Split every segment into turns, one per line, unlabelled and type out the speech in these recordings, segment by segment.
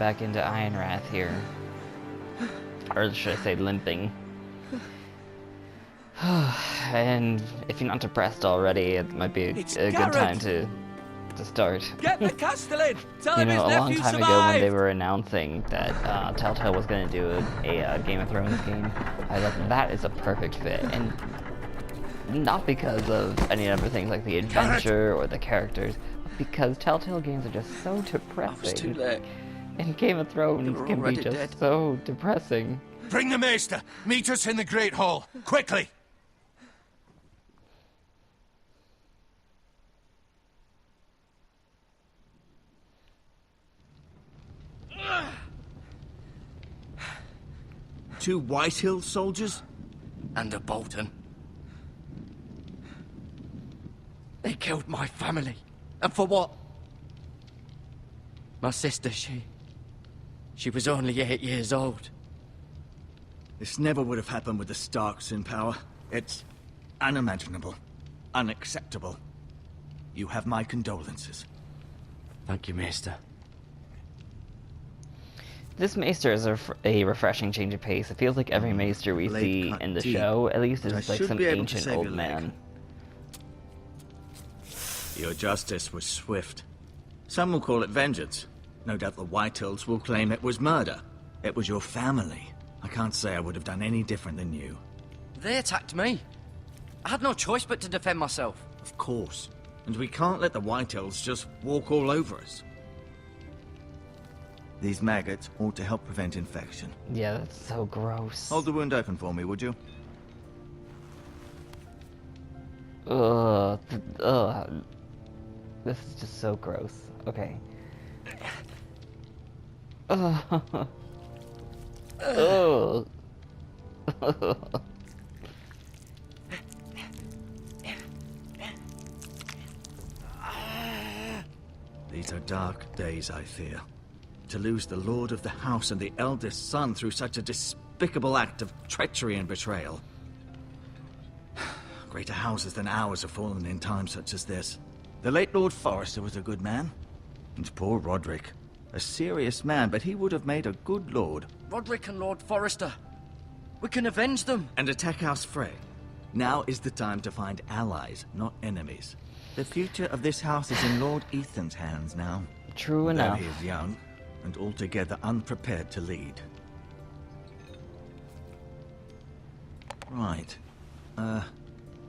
back into Ironrath here. Or should I say limping. And if you're not depressed already, it might be a good time to start.
Get the Castellan! Tell him
You know,
his
a long
nephew
time ago when they
survived!
were announcing that Telltale was going to do a Game of Thrones game, I thought that is a perfect fit. And not because of any other things like the adventure or the characters, but because Telltale games are just so depressing.
I was too late.
And Game of Thrones can be just
dead.
so depressing.
Bring the Maester! Meet us in the Great Hall! Quickly!
Two Whitehill soldiers?
And a Bolton. They killed my family. And for what? My sister, she was only 8 years old.
This never would have happened with the Starks in power. It's unimaginable. Unacceptable. You have my condolences.
Thank you, Maester.
This Maester is a refreshing change of pace. It feels like every Maester we
Blade
see
cut
in the
deep,
show, at least,
but I
is like
should
some
be able to
ancient
save
old
your leg.
man.
Your justice was swift. Some will call it vengeance. No doubt the Whitehills will claim it was murder. It was your family. I can't say I would have done any different than you.
They attacked me. I had no choice but to defend myself.
Of course. And we can't let the Whitehills just walk all over us. These maggots ought to help prevent infection.
Yeah, that's so gross.
Hold the wound open for me, would you?
Ugh. Ugh. This is just so gross. Okay. Ugh. Ugh.
These are dark days, I fear. To lose the lord of the house and the eldest son through such a despicable act of treachery and betrayal. Greater houses than ours have fallen in times such as this. The late Lord Forrester was a good man. And poor Roderick. A serious man, but he would have made a good lord.
Roderick and Lord Forrester. We can avenge them.
And attack House Frey. Now is the time to find allies, not enemies. The future of this house is in Lord Ethan's hands now.
True
Though
enough.
he is young, and altogether unprepared to lead. Right.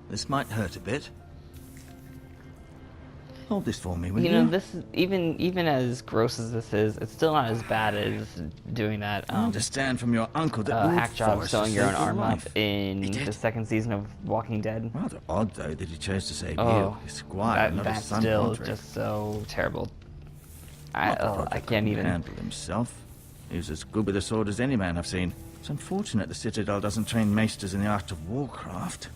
This might hurt a bit. Hold this for me, will you?
You know, this is, even as gross as this is, it's still not as bad as doing that
I understand from your uncle that Lord
hack job
Forrester
sewing your own
saved your
arm up
life.
in
He did.
the second season of Walking Dead.
Rather odd, though, that he chose to save
Oh,
you, his squire, not his
that's
son
still
Roderick.
just so terrible.
Not that
I
Roderick
can't
couldn't
even.
handle himself. He was as good with a sword as any man I've seen. It's unfortunate the Citadel doesn't train maesters in the art of warcraft.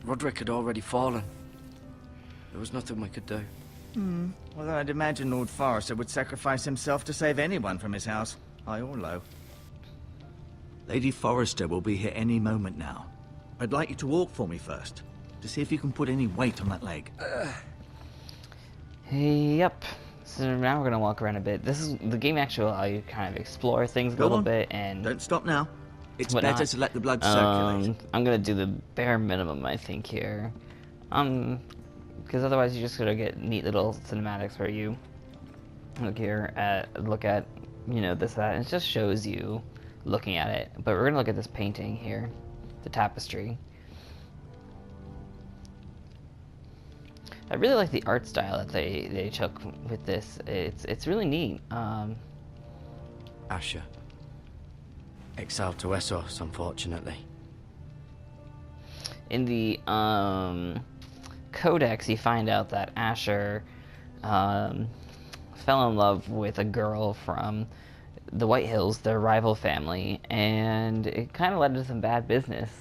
Roderick had already fallen. There was nothing we could do.
Although I'd imagine Lord Forrester would sacrifice himself to save anyone from his house, high or low. Lady Forrester will be here any moment now. I'd like you to walk for me first, to see if you can put any weight on that leg.
Yep. So now we're gonna walk around a bit. This is the game. Actually, allow you to kind of explore things a
Go
little
on.
bit and
Don't stop now. It's
whatnot.
better to let the blood circulate.
I'm gonna do the bare minimum, I think, here. Because otherwise you're just gonna get neat little cinematics where you look at, you know, this, that, and it just shows you looking at it. But we're gonna look at this painting here, the tapestry. I really like the art style that they took with this. It's really neat.
Asher. Exiled to Essos, unfortunately.
In the codex, you find out that Asher fell in love with a girl from the Whitehills, their rival family, and it kind of led to some bad business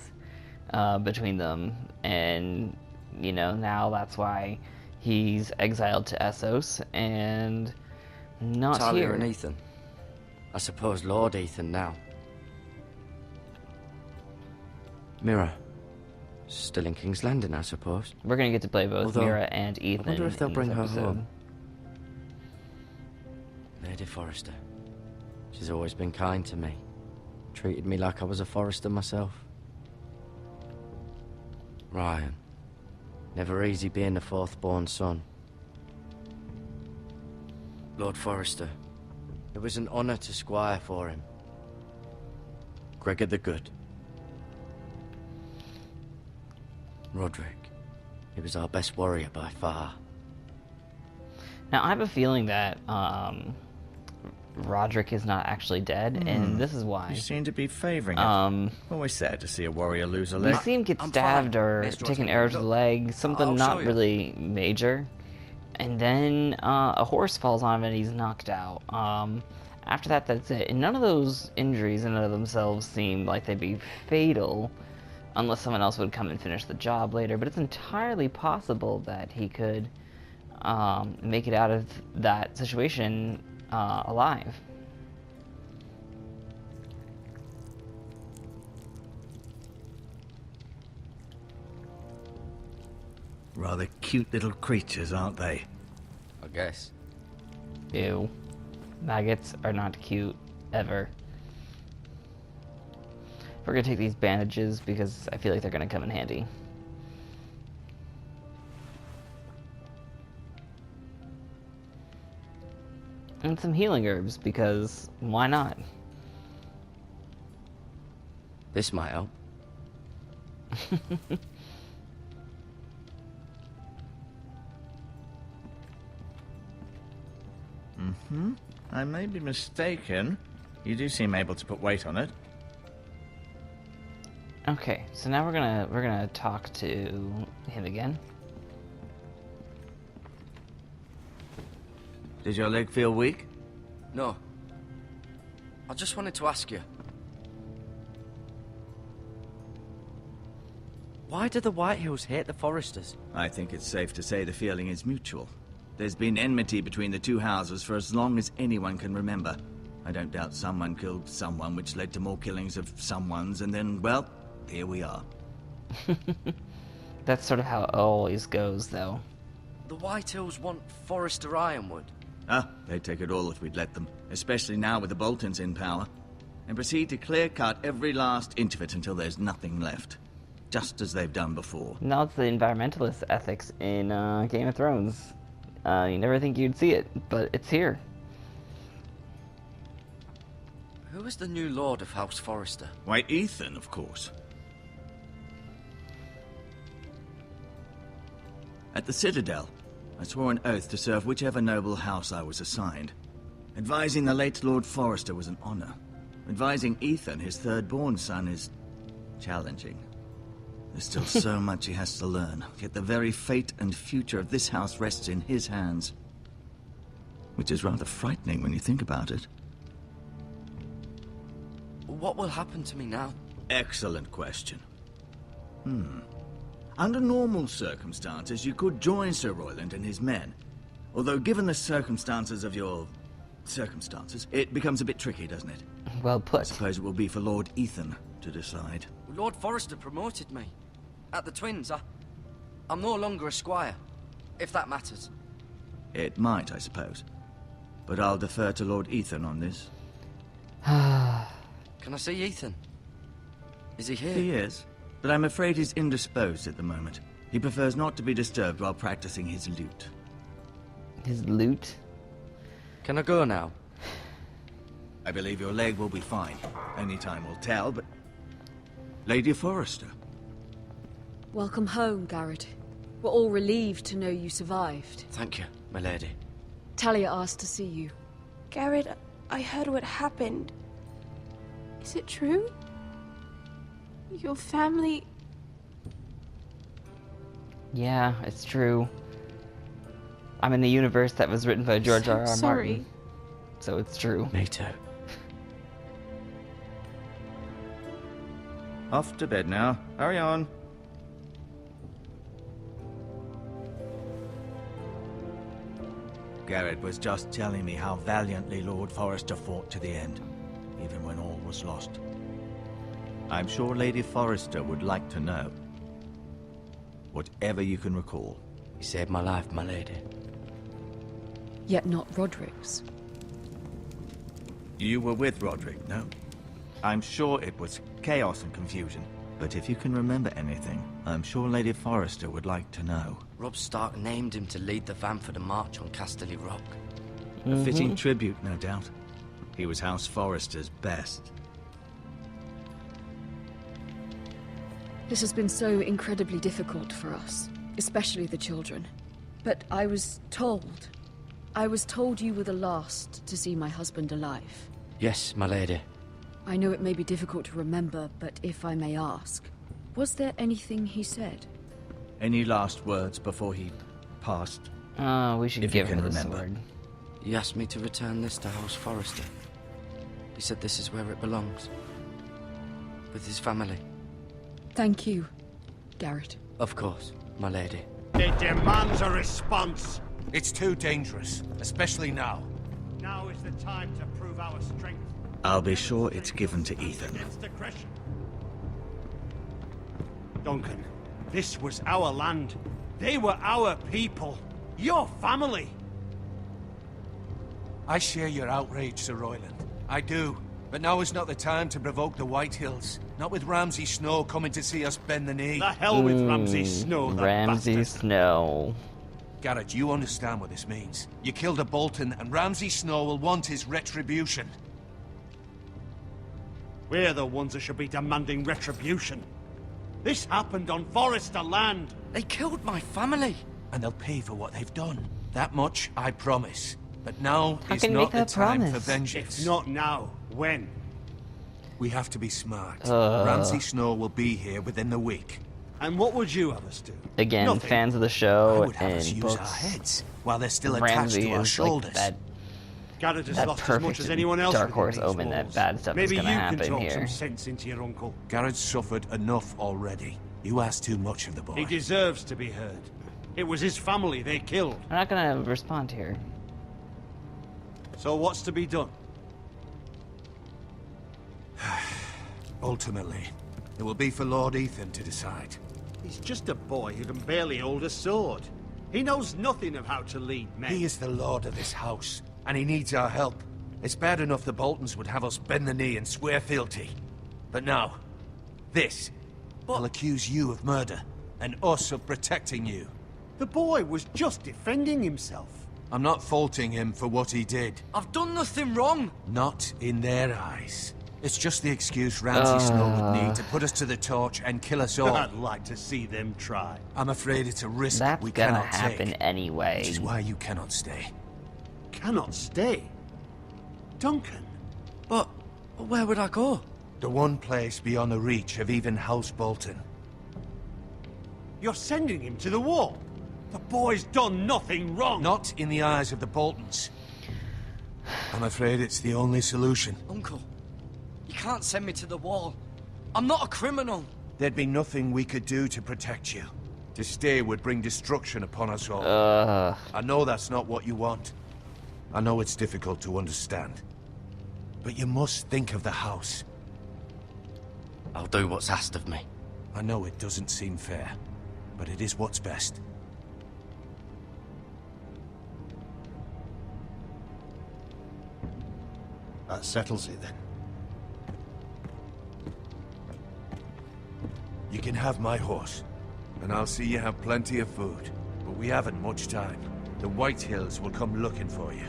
between them. And you know, now that's why he's exiled to Essos and not
Talia
here.
and Ethan. I suppose Lord Ethan now. Mira. Still in King's Landing, I suppose.
We're gonna get to play both
Although,
Mira and Ethan.
I wonder if they'll
in
bring
this
her
episode.
home. Lady Forrester. She's always been kind to me. Treated me like I was a Forrester myself. Ryan. Never easy being the fourth-born son. Lord Forrester. It was an honor to squire for him. Gregor the Good. Roderick. He was our best warrior by far.
Now, I have a feeling that Roderick is not actually dead, and this is why.
You seem to be favoring it. Always sad to see a warrior lose a leg.
You see him get
I'm
stabbed
fine.
or
Maester
take an
Otto,
arrow to the
look.
leg, something
I'll
not
show you.
really major, and then a horse falls on him and he's knocked out. After that, that's it. And none of those injuries in and of themselves seem like they'd be fatal, unless someone else would come and finish the job later. But it's entirely possible that he could make it out of that situation alive.
Rather cute little creatures, aren't they?
I guess.
Ew. Maggots are not cute, ever. We're gonna take these bandages because I feel like they're gonna come in handy. And some healing herbs, because why not?
This might help.
I may be mistaken. You do seem able to put weight on it.
Okay, so now we're gonna talk to him again.
Does your leg feel weak?
No. I just wanted to ask you. Why do the Whitehills hate the Forresters?
I think it's safe to say the feeling is mutual. There's been enmity between the two houses for as long as anyone can remember. I don't doubt someone killed someone, which led to more killings of someones, and then, well, here we are.
That's sort of how it always goes, though.
The Whitehills want Forrester Ironwood.
Ah, they'd take it all if we'd let them, especially now with the Boltons in power, and proceed to clear-cut every last inch of it until there's nothing left, just as they've done before.
Now it's the environmentalist ethics in Game of Thrones. You never think you'd see it, but it's here.
Who is the new Lord of House Forrester?
Why, Ethan, of course. At the Citadel, I swore an oath to serve whichever noble house I was assigned. Advising the late Lord Forrester was an honor. Advising Ethan, his third-born son, is challenging. There's still so much he has to learn, yet the very fate and future of this house rests in his hands. Which is rather frightening when you think about it.
What will happen to me now?
Excellent question. Under normal circumstances, you could join Sir Royland and his men. Although given the circumstances of your circumstances, it becomes a bit tricky, doesn't it?
Well
I
put.
suppose it will be for Lord Ethan to decide.
Lord Forrester promoted me. At the Twins, I'm no longer a squire, if that matters.
It might, I suppose. But I'll defer to Lord Ethan on this.
Can I see Ethan? Is he here?
He is, but I'm afraid he's indisposed at the moment. He prefers not to be disturbed while practicing his lute.
His loot.
Can I go now?
I believe your leg will be fine. Only time will tell, but... Lady Forrester.
Welcome home, Gared. We're all relieved to know you survived.
Thank you, my lady.
Talia asked to see you.
Gared, I heard what happened. Is it true? Your family...
Yeah, it's true. I'm in the universe that was written by George R.R.
Sorry.
Martin. So it's true.
Me too.
Off to bed now. Hurry on. Gared was just telling me how valiantly Lord Forrester fought to the end, even when all was lost. I'm sure Lady Forrester would like to know. Whatever you can recall.
He saved my life, my lady.
Yet not Roderick's.
You were with Roderick, no? I'm sure it was chaos and confusion. But if you can remember anything, I'm sure Lady Forrester would like to know.
Robb Stark named him to lead the van for the march on Casterly Rock.
A fitting tribute, no doubt. He was House Forrester's best.
This has been so incredibly difficult for us, especially the children. But I was told you were the last to see my husband alive.
Yes, my lady.
I know it may be difficult to remember, but if I may ask, was there anything he said?
Any last words before he passed?
We should
If
give
you
her
can
the
remember.
sword.
He asked me to return this to House Forrester. He said this is where it belongs. With his family.
Thank you, Gared.
Of course, my lady.
It demands a response.
It's too dangerous, especially now.
Now is the time to prove our strength.
I'll be sure it's given to Ethan.
Against aggression. Duncan, this was our land. They were our people. Your family.
I share your outrage, Sir Royland. I do. But now is not the time to provoke the White Hills. Not with Ramsay Snow coming to see us bend the knee.
The hell with Ramsay Snow, that
Ramsay
bastard.
Snow.
Gared, you understand what this means. You killed a Bolton, and Ramsay Snow will want his retribution.
We're the ones that should be demanding retribution. This happened on Forrester land.
They killed my family.
And they'll pay for what they've done. That much, I promise. But now
How
is
can you
not
make
the
that
time
promise?
for vengeance.
If not now, when?
We have to be smart. Ramsay Snow will be here within the week.
And what would you have us do?
Again,
Nothing.
fans of the
I
show
would have us
and
use our
books.
heads while they're still attached
Ramsay
to our
is
shoulders.
like
Gared has
that
lost as much
perfect
as anyone else.
dark
within
horse
these
omen that
walls.
bad stuff is
Maybe
gonna
you
happen
can talk
here.
some sense into your uncle.
Gared's suffered enough already. You ask too much of the boy.
He deserves to be heard. It was his family they killed.
I'm not gonna respond here.
So what's to be done?
Ultimately, it will be for Lord Ethan to decide.
He's just a boy who can barely hold a sword. He knows nothing of how to lead men.
He is the lord of this house, and he needs our help. It's bad enough the Boltons would have us bend the knee and swear fealty. But now, this will accuse you of murder, and us of protecting you.
The boy was just defending himself.
I'm not faulting him for what he did.
I've done nothing wrong.
Not in their eyes. It's just the excuse Ramsay Snow would need to put us to the torch and kill us all.
I'd like to see them try.
I'm afraid it's a risk
That's
we
gonna
cannot
happen
take.
anyway.
Which is why you cannot stay.
Cannot stay. Duncan.
But where would I go?
The one place beyond the reach of even House Bolton.
You're sending him to the wall. The boy's done nothing wrong.
Not in the eyes of the Boltons. I'm afraid it's the only solution.
Uncle, you can't send me to the wall. I'm not a criminal.
There'd be nothing we could do to protect you. To stay would bring destruction upon us all. I know that's not what you want. I know it's difficult to understand. But you must think of the house.
I'll do what's asked of me.
I know it doesn't seem fair, but it is what's best.
That settles it then.
You can have my horse, and I'll see you have plenty of food. But we haven't much time. The White Hills will come looking for you.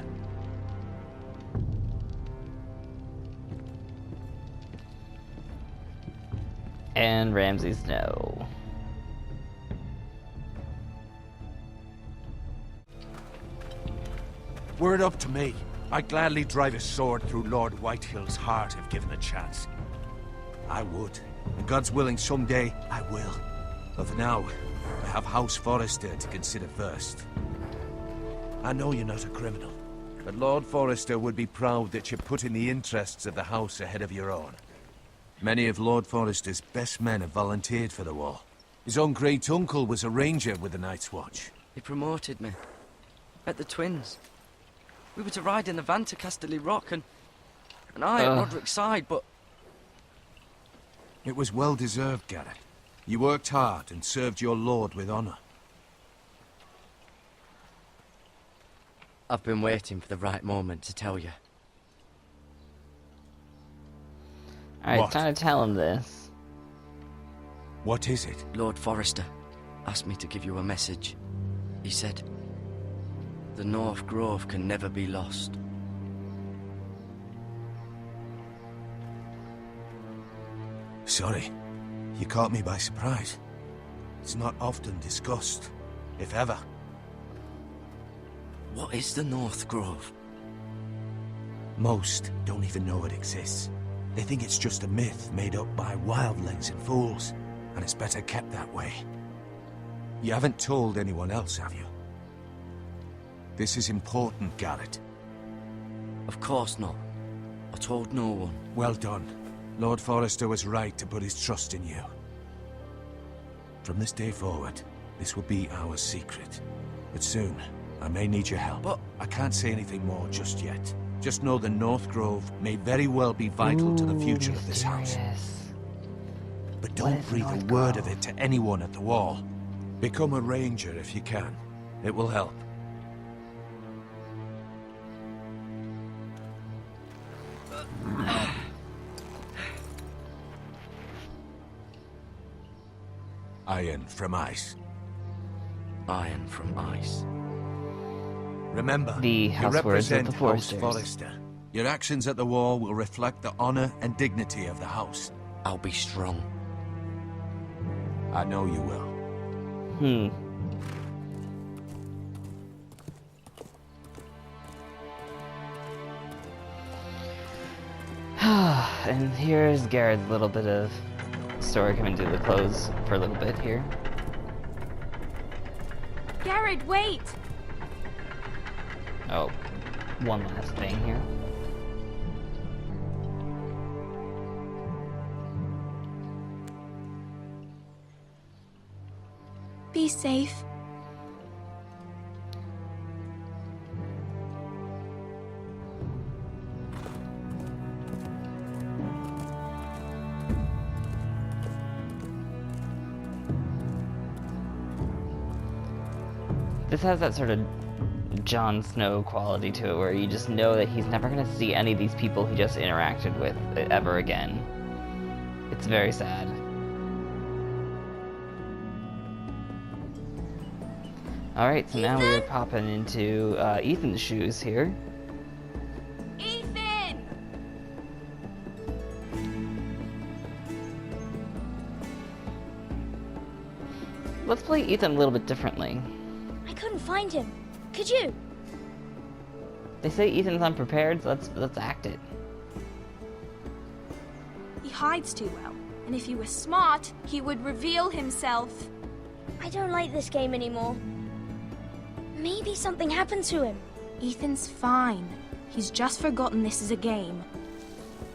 And Ramsay Snow.
Were it up to me, I'd gladly drive a sword through Lord Whitehill's heart if given a chance. I would. And God's willing, someday I will. But for now, I have House Forrester to consider first. I know you're not a criminal, but Lord Forrester would be proud that you're putting the interests of the house ahead of your own. Many of Lord Forrester's best men have volunteered for the war. His own great-uncle was a ranger with the Night's Watch.
He promoted me. Met the twins. We were to ride in the van to Casterly Rock, and I at Roderick's side, but
It was well-deserved, Gared. You worked hard and served your lord with honor.
I've been waiting for the right moment to tell you.
Alright,
What?
it's time to tell him this.
What is it?
Lord Forrester asked me to give you a message. He said, the North Grove can never be lost.
Sorry, you caught me by surprise. It's not often discussed, if ever.
What is the North Grove?
Most don't even know it exists. They think it's just a myth made up by wildlings and fools, and it's better kept that way. You haven't told anyone else, have you? This is important, Gared.
Of course not. I told no one.
Well done. Lord Forrester was right to put his trust in you. From this day forward, this will be our secret. But soon, I may need your help.
But
I can't say anything more just yet. Just know the North Grove may very well be vital to the future of this house.
Mysterious.
But
What
don't
is
breathe a
North
word of
Grove?
it to anyone at the wall. Become a ranger if you can. It will help. Iron from ice.
iron from ice.
Remember,
The
you
house words of
represent
the
House
Foresters.
Forrester. Your actions at the wall will reflect the honor and dignity of the house.
I'll be strong.
I know you will.
And here's Gared's little bit of story coming to the close for a little bit here.
Gared, wait!
Oh, one last thing here.
Be safe.
This has that sort of Jon Snow quality to it, where you just know that he's never gonna see any of these people he just interacted with ever again. It's very sad. Alright, so now we're popping into Ethan's shoes here.
Ethan!
Let's play Ethan a little bit differently.
I couldn't find him. Could you?
They say Ethan's unprepared, so let's act it.
He hides too well, and if he were smart, he would reveal himself.
I don't like this game anymore. Maybe something happened to him.
Ethan's fine. He's just forgotten this is a game.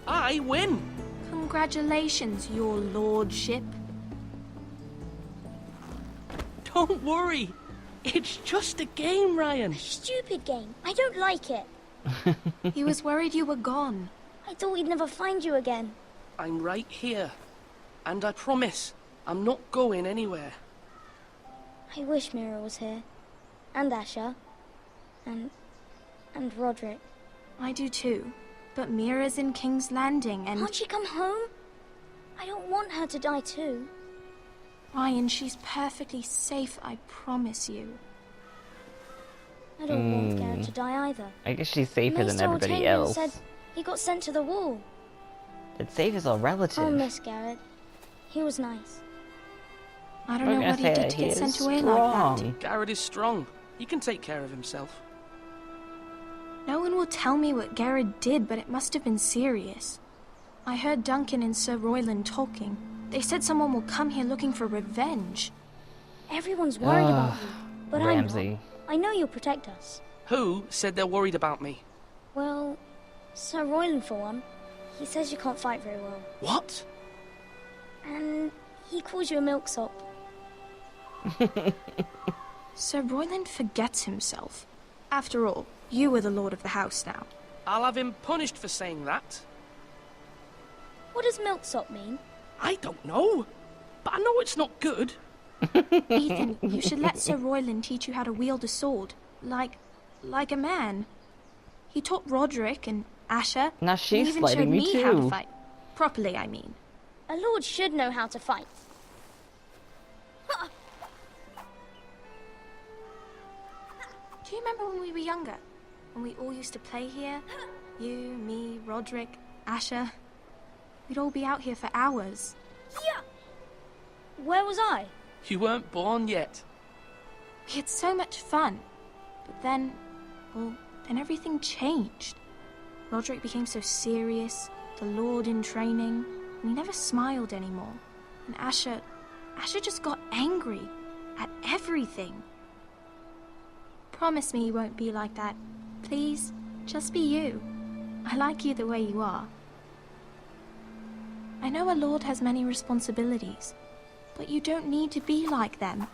I win!
Congratulations, your lordship.
Don't worry. It's just a game, Ryan.
Stupid game. I don't like it.
He was worried you were gone.
I thought we'd never find you again.
I'm right here. And I promise, I'm not going anywhere.
I wish Mira was here. And Asher. And Roderick.
I do too. But Mira's in King's Landing and...
Can't she come home? I don't want her to die too.
Ryan, she's perfectly safe, I promise you.
I don't want Gared to die either.
I guess she's safer than
Maester
everybody
Ortanian
else.
said he got sent to the wall.
It's safe is all relative.
I'll miss Gared. He was nice.
I don't
I'm
know
gonna
what he
say
did to
he
get
is
sent away like that.
strong.
Gared is strong. He can take care of himself.
No one will tell me what Gared did, but it must have been serious. I heard Duncan and Sir Royland talking. They said someone will come here looking for revenge.
Everyone's worried about you. But
Ramsay.
I'm not. I know you'll protect us.
Who said they're worried about me?
Well, Sir Royland for one. He says you can't fight very well.
What?
And he calls you a milksop.
Sir Royland forgets himself. After all, you are the lord of the house now.
I'll have him punished for saying that.
What does milksop mean?
I don't know. But I know it's not good.
Ethan, you should let Sir Royland teach you how to wield a sword. Like a man. He taught Roderick and Asher.
Now
and
she's
even
slighting
showed
me
me how to
too.
fight. Properly, I mean.
A lord should know how to fight.
Do you remember when we were younger? When we all used to play here? You, me, Roderick, Asher. We'd all be out here for hours.
Yeah. Where was I?
You weren't born yet.
We had so much fun. But then, well, then everything changed. Roderick became so serious, the Lord in training, and he never smiled anymore. And Asher just got angry at everything. Promise me you won't be like that. Please, just be you. I like you the way you are. I know a lord has many responsibilities, but you don't need to be like them.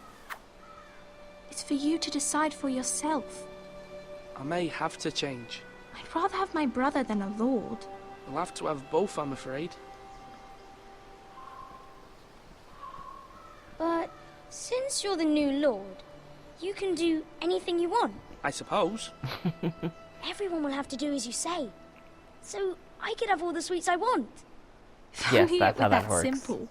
It's for you to decide for yourself.
I may have to change.
I'd rather have my brother than a lord.
I'll have to have both, I'm afraid.
But since you're the new lord, you can do anything you want.
I suppose.
Everyone will have to do as you say. So I could have all the sweets I want.
If
Yes,
only
that's
it
how
were
that
that
works.
simple.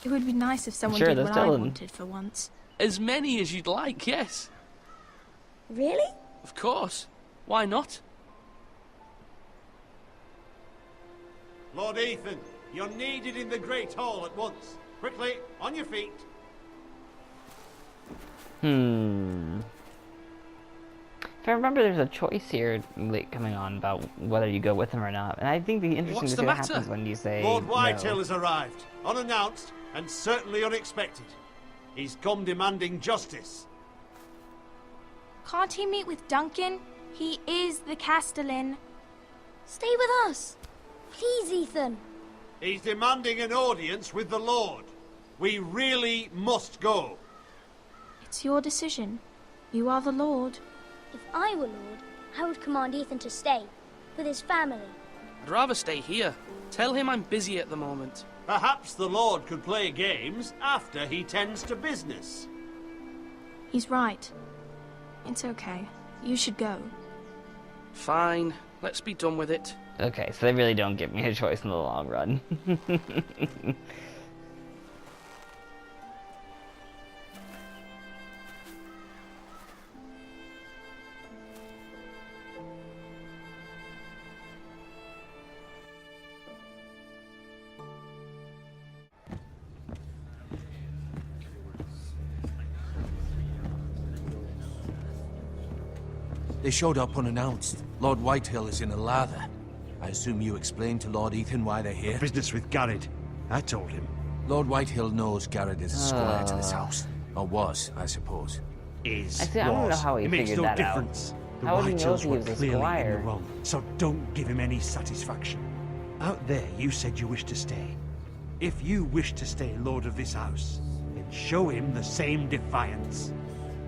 It would be nice if someone
Sure,
did
that's
what I
Dylan.
wanted for once.
As many as you'd like, yes.
Really?
Of course. Why not?
Lord Ethan, you're needed in the Great Hall at once. Quickly, on your feet.
If I remember, there's a choice here coming on about whether you go with him or not. And I think the interesting
What's
to
the
see what
matter?
happens when you say
Lord Whitehill
no.
has arrived, unannounced and certainly unexpected. He's come demanding justice.
Can't he meet with Duncan? He is the Castellan.
Stay with us. Please, Ethan.
He's demanding an audience with the Lord. We really must go.
It's your decision. You are the Lord.
If I were lord, I would command Ethan to stay with his family.
I'd rather stay here. Tell him I'm busy at the moment.
Perhaps the Lord could play games after he tends to business.
He's right. It's okay. You should go.
Fine. Let's be done with it.
Okay, so they really don't give me a choice in the long run.
They showed up unannounced. Lord Whitehill is in a lather. I assume you explained to Lord Ethan why they're here?
Business with Gared. I told him.
Lord Whitehill knows Gared is a squire to this house. Or was, I suppose.
I see, I don't know how he
it makes
figured
no
that out.
difference. The
How would he know if
Whitehills
he
were
was a
clearly in
squire?
the wrong, so don't give him any satisfaction. Out there, you said you wished to stay. If you wish to stay lord of this house, then show him the same defiance.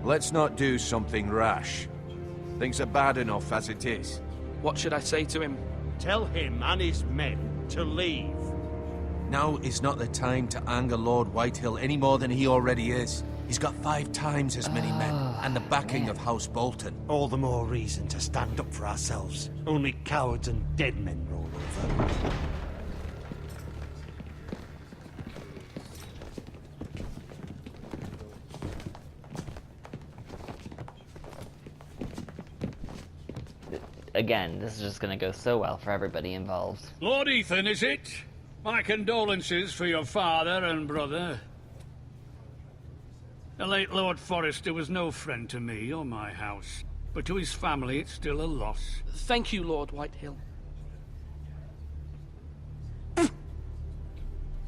Let's not do something rash. Things are bad enough as it is.
What should I say to him?
Tell him and his men to leave.
Now is not the time to anger Lord Whitehill any more than he already is. He's got 5 times as many men, and the backing of House Bolton.
All the more reason to stand up for ourselves. Only cowards and dead men roll over.
Again, this is just gonna go so well for everybody involved.
Lord Ethan, is it? My condolences for your father and brother. The late Lord Forrester was no friend to me or my house, but to his family it's still a loss.
Thank you, Lord Whitehill.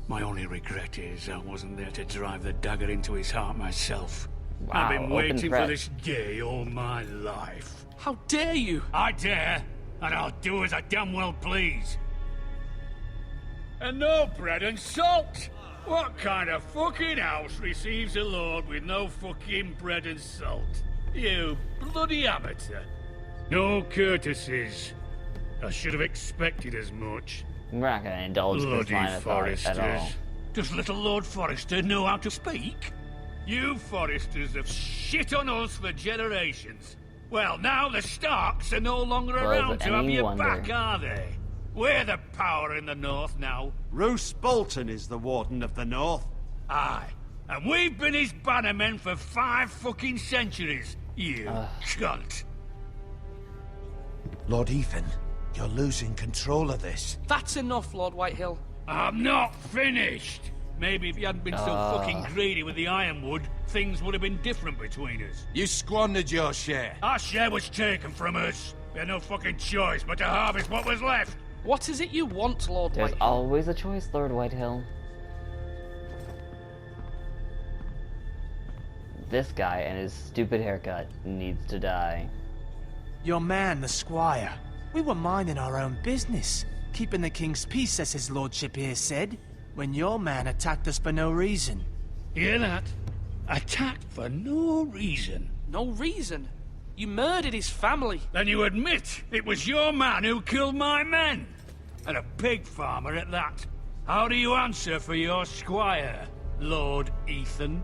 My only regret is I wasn't there to drive the dagger into his heart myself.
Wow,
I've been
open
waiting for
threat.
this day all my life.
How dare you?
I dare, and I'll do as I damn well please. And no bread and salt! What kind of fucking house receives a lord with no fucking bread and salt? You bloody amateur. No courtesies. I should have expected as much.
We're not gonna indulge in this
Bloody
line of thought at all.
Foresters. Does little Lord Forrester know how to speak? You Foresters have shit on us for generations. Well, now the Starks are no longer
Well, is
around
it
to have
any
you
wonder?
back, are they? We're the power in the north now.
Roose Bolton is the Warden of the North.
Aye. And we've been his bannermen for 5 fucking centuries, you cunt.
Lord Ethan, you're losing control of this.
That's enough, Lord Whitehill.
I'm not finished. Maybe if you hadn't been so fucking greedy with the ironwood, things would have been different between us.
You squandered your share.
Our share was taken from us. We had no fucking choice but to harvest what was left.
What is it you want, Lord
There's
Whitehill?
always a choice, Lord Whitehill. This guy and his stupid haircut needs to die.
Your man, the squire. We were minding our own business, keeping the king's peace, as his lordship here said, when your man attacked us for no reason.
Hear that? Attacked for no reason.
No reason? You murdered his family.
Then you admit it was your man who killed my men. And a pig farmer at that. How do you answer for your squire, Lord Ethan?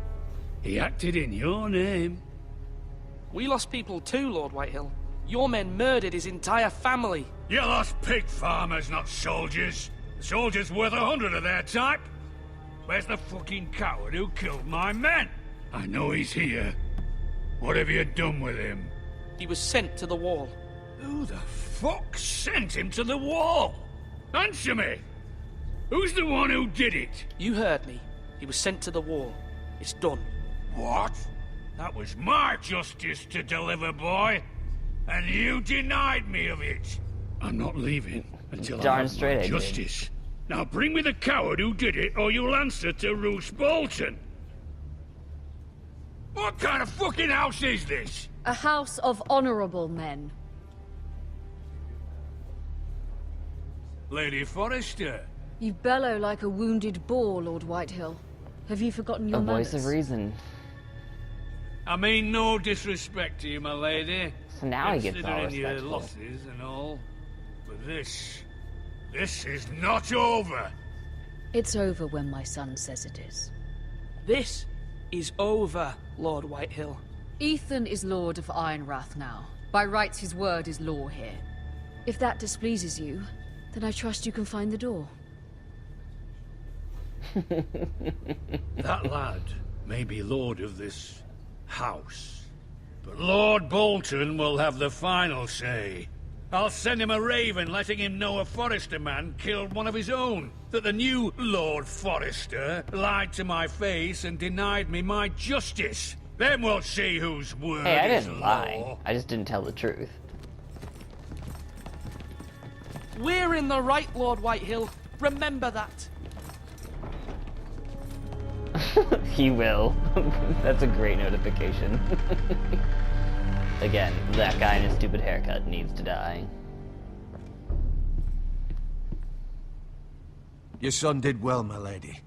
He acted in your name.
We lost people too, Lord Whitehill. Your men murdered his entire family.
You lost pig farmers, not soldiers. The soldiers worth 100 of their type. Where's the fucking coward who killed my men? I know he's here. What have you done with him?
He was sent to the wall.
Who the fuck sent him to the wall? Answer me! Who's the one who did it?
You heard me. He was sent to the wall. It's done.
What? That was my justice to deliver, boy. And you denied me of it. I'm not leaving until I have my justice. Now bring me the coward who did it, or you'll answer to Roose Bolton. What kind of fucking house is this?
A house of honorable men.
Lady Forrester.
You bellow like a wounded boar, Lord Whitehill. Have you forgotten your manners?
A voice of reason.
I mean no disrespect to you, my lady.
So now he gets all
considering your
respectful.
losses and all. But this is not over.
It's over when my son says it is.
This is over, Lord Whitehill.
Ethan is Lord of Ironrath now. By rights, his word is law here. If that displeases you, then I trust you can find the door.
That lad may be lord of this house, but Lord Bolton will have the final say. I'll send him a raven letting him know a Forrester man killed one of his own, that the new Lord Forrester lied to my face and denied me my justice. Then we'll see whose word
Hey, I
is
didn't
law.
lie. I just didn't tell the truth.
We're in the right, Lord Whitehill. Remember that.
He will. That's a great notification. Again, that guy in his stupid haircut needs to die.
Your son did well, my lady.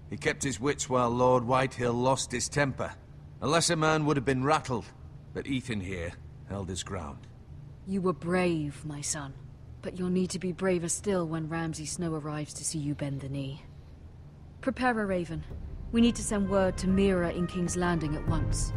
He kept his wits while Lord Whitehill lost his temper. A lesser man would have been rattled, but Ethan here held his ground.
You were brave, my son. But you'll need to be braver still when Ramsay Snow arrives to see you bend the knee. Prepare a raven. We need to send word to Mira in King's Landing at once.